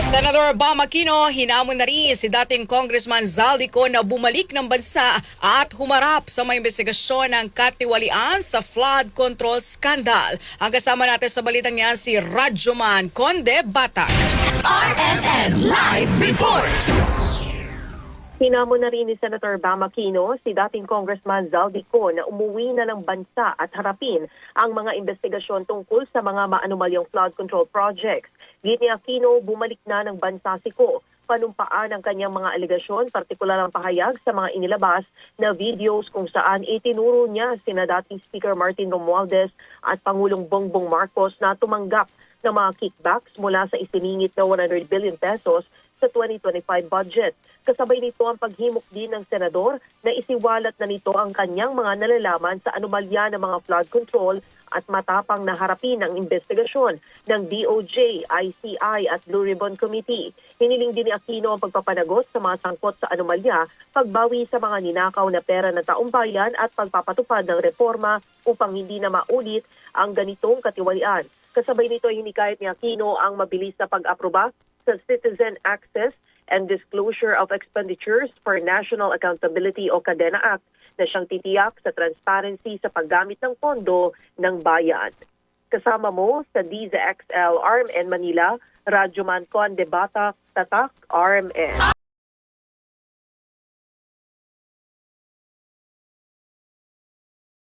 Senador Bam Aquino, hinamon na rin si dating Congressman Zaldico na bumalik ng bansa at humarap sa mga investigasyon ng katiwalian sa flood control scandal. Ang kasama natin sa balitang yan si Radyoman Conde Batak. RMN Live Report! Hinamon na rin ni Senator Bam Aquino si dating Congressman Zaldico na umuwi na ng bansa at harapin ang mga investigasyon tungkol sa mga maanumalyang flood control projects. Git ni Aquino, bumalik na ng bansa si Ko. Panumpaan ang kanyang mga alegasyon, partikular ang pahayag sa mga inilabas na videos kung saan itinuro niya sina dating Speaker Martin Romualdez at Pangulong Bongbong Marcos na tumanggap ng mga kickbacks mula sa isiningit na 100 billion pesos sa 2025 budget. Kasabay nito ang paghimok din ng senador na isiwalat na nito ang kanyang mga nalalaman sa anomalya ng mga flood control at matapang na harapin ang investigasyon ng DOJ, ICI at Blue Ribbon Committee. Hiniling din ni Aquino ang pagpapanagot sa mga sangkot sa anomalya, pagbawi sa mga ninakaw na pera ng taong bayan at pagpapatupad ng reforma upang hindi na maulit ang ganitong katiwalian. Kasabay nito ay hinikayat ni Aquino ang mabilis na pag-aproba sa Citizen Access and Disclosure of Expenditures for National Accountability o CADENA Act na siyang titiyak sa transparency sa paggamit ng pondo ng bayan. Kasama mo sa DZXL RMN Manila, Radyoman Conde Batak, Tatak, RMN.